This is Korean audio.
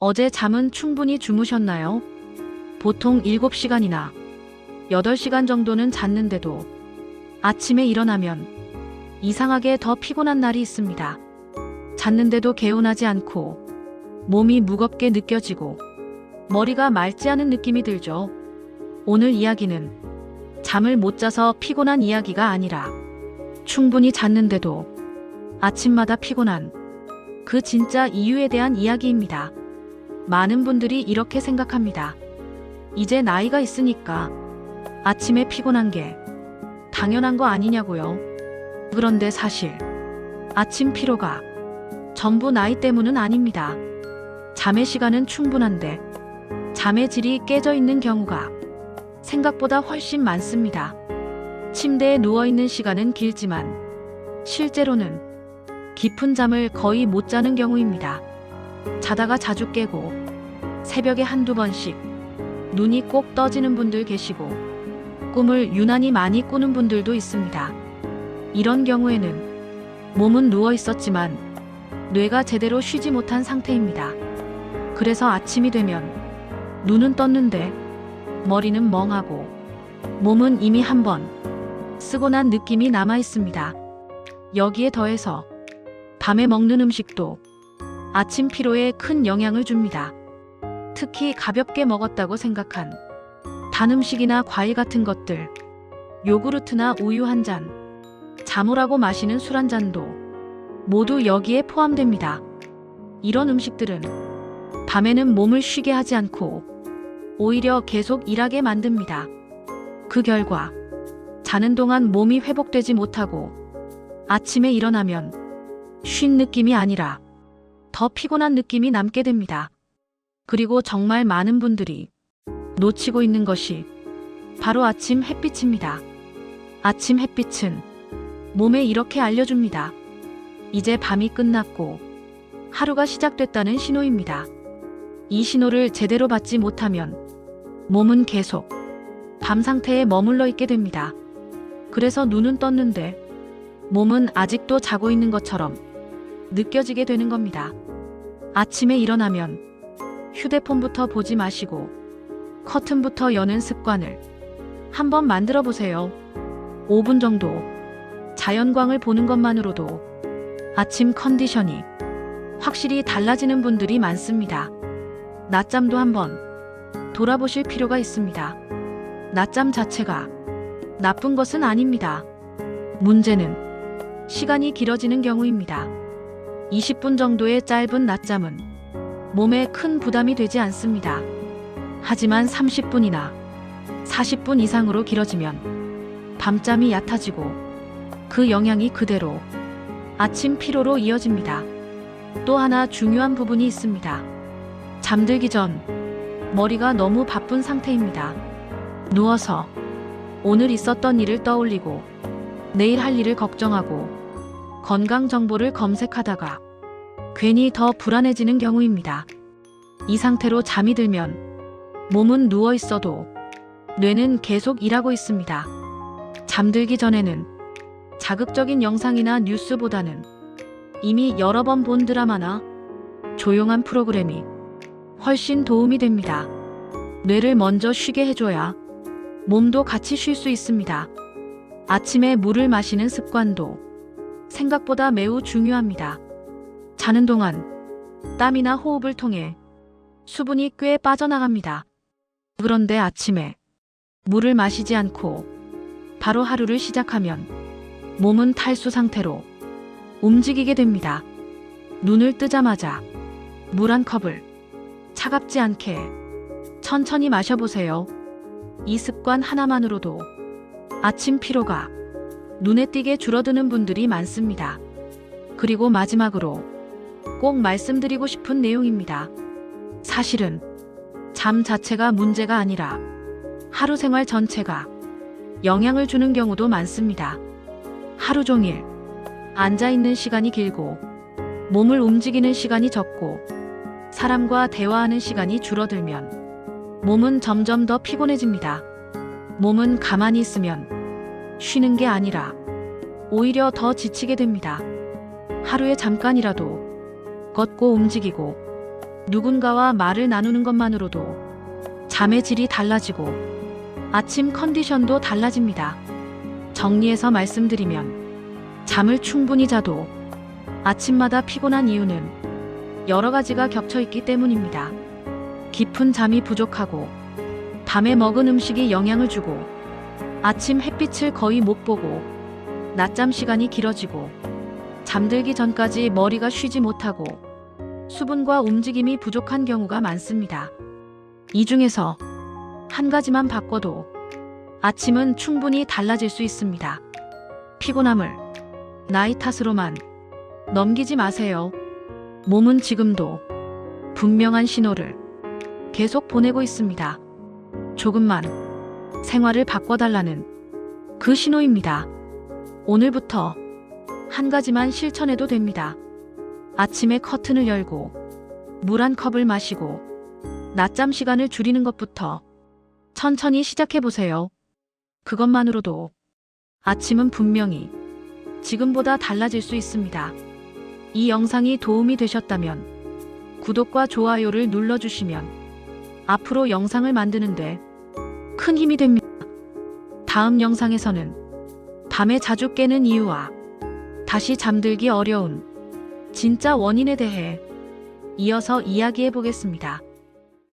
어제 잠은 충분히 주무셨나요? 보통 7시간이나 8시간 정도는 잤는데도 아침에 일어나면 이상하게 더 피곤한 날이 있습니다. 잤는데도 개운하지 않고 몸이 무겁게 느껴지고 머리가 맑지 않은 느낌이 들죠. 오늘 이야기는 잠을 못 자서 피곤한 이야기가 아니라 충분히 잤는데도 아침마다 피곤한 그 진짜 이유에 대한 이야기입니다. 많은 분들이 이렇게 생각합니다. 이제 나이가 있으니까 아침에 피곤한 게 당연한 거 아니냐고요. 그런데 사실 아침 피로가 전부 나이 때문은 아닙니다. 잠의 시간은 충분한데 잠의 질이 깨져 있는 경우가 생각보다 훨씬 많습니다. 침대에 누워있는 시간은 길지만 실제로는 깊은 잠을 거의 못 자는 경우입니다. 자다가 자주 깨고 새벽에 한두 번씩 눈이 꼭 떠지는 분들 계시고 꿈을 유난히 많이 꾸는 분들도 있습니다. 이런 경우에는 몸은 누워 있었지만 뇌가 제대로 쉬지 못한 상태입니다. 그래서 아침이 되면 눈은 떴는데 머리는 멍하고 몸은 이미 한번 쓰고 난 느낌이 남아 있습니다. 여기에 더해서 밤에 먹는 음식도 아침 피로에 큰 영향을 줍니다. 특히 가볍게 먹었다고 생각한 단 음식이나 과일 같은 것들, 요구르트나 우유 한 잔, 자모라고 마시는 술 한 잔도 모두 여기에 포함됩니다. 이런 음식들은 밤에는 몸을 쉬게 하지 않고 오히려 계속 일하게 만듭니다. 그 결과 자는 동안 몸이 회복되지 못하고 아침에 일어나면 쉰 느낌이 아니라 더 피곤한 느낌이 남게 됩니다. 그리고 정말 많은 분들이 놓치고 있는 것이 바로 아침 햇빛입니다. 아침 햇빛은 몸에 이렇게 알려줍니다. 이제 밤이 끝났고 하루가 시작됐다는 신호입니다. 이 신호를 제대로 받지 못하면 몸은 계속 밤 상태에 머물러 있게 됩니다. 그래서 눈은 떴는데 몸은 아직도 자고 있는 것처럼 느껴지게 되는 겁니다. 아침에 일어나면 휴대폰부터 보지 마시고 커튼부터 여는 습관을 한번 만들어 보세요. 5분 정도 자연광을 보는 것만으로도 아침 컨디션이 확실히 달라지는 분들이 많습니다. 낮잠도 한번 돌아보실 필요가 있습니다. 낮잠 자체가 나쁜 것은 아닙니다. 문제는 시간이 길어지는 경우입니다. 20분 정도의 짧은 낮잠은 몸에 큰 부담이 되지 않습니다. 하지만 30분이나 40분 이상으로 길어지면 밤잠이 얕아지고 그 영향이 그대로 아침 피로로 이어집니다. 또 하나 중요한 부분이 있습니다. 잠들기 전 머리가 너무 바쁜 상태입니다. 누워서 오늘 있었던 일을 떠올리고 내일 할 일을 걱정하고 건강 정보를 검색하다가 괜히 더 불안해지는 경우입니다. 이 상태로 잠이 들면 몸은 누워 있어도 뇌는 계속 일하고 있습니다. 잠들기 전에는 자극적인 영상이나 뉴스보다는 이미 여러 번 본 드라마나 조용한 프로그램이 훨씬 도움이 됩니다. 뇌를 먼저 쉬게 해줘야 몸도 같이 쉴 수 있습니다. 아침에 물을 마시는 습관도 생각보다 매우 중요합니다. 자는 동안 땀이나 호흡을 통해 수분이 꽤 빠져나갑니다. 그런데 아침에 물을 마시지 않고 바로 하루를 시작하면 몸은 탈수 상태로 움직이게 됩니다. 눈을 뜨자마자 물 한 컵을 차갑지 않게 천천히 마셔보세요. 이 습관 하나만으로도 아침 피로가 눈에 띄게 줄어드는 분들이 많습니다. 그리고 마지막으로 꼭 말씀드리고 싶은 내용입니다. 사실은 잠 자체가 문제가 아니라 하루 생활 전체가 영향을 주는 경우도 많습니다. 하루 종일 앉아있는 시간이 길고 몸을 움직이는 시간이 적고 사람과 대화하는 시간이 줄어들면 몸은 점점 더 피곤해집니다. 몸은 가만히 있으면 쉬는 게 아니라 오히려 더 지치게 됩니다. 하루에 잠깐이라도 걷고 움직이고 누군가와 말을 나누는 것만으로도 잠의 질이 달라지고 아침 컨디션도 달라집니다. 정리해서 말씀드리면 잠을 충분히 자도 아침마다 피곤한 이유는 여러 가지가 겹쳐 있기 때문입니다. 깊은 잠이 부족하고 밤에 먹은 음식이 영향을 주고 아침 햇빛을 거의 못 보고 낮잠 시간이 길어지고 잠들기 전까지 머리가 쉬지 못하고 수분과 움직임이 부족한 경우가 많습니다. 이 중에서 한 가지만 바꿔도 아침은 충분히 달라질 수 있습니다. 피곤함을 나이 탓으로만 넘기지 마세요. 몸은 지금도 분명한 신호를 계속 보내고 있습니다. 조금만 생활을 바꿔달라는 그 신호입니다. 오늘부터 한 가지만 실천해도 됩니다. 아침에 커튼을 열고 물 한 컵을 마시고 낮잠 시간을 줄이는 것부터 천천히 시작해보세요. 그것만으로도 아침은 분명히 지금보다 달라질 수 있습니다. 이 영상이 도움이 되셨다면 구독과 좋아요를 눌러주시면 앞으로 영상을 만드는데 큰 힘이 됩니다. 다음 영상에서는 밤에 자주 깨는 이유와 다시 잠들기 어려운 진짜 원인에 대해 이어서 이야기해 보겠습니다.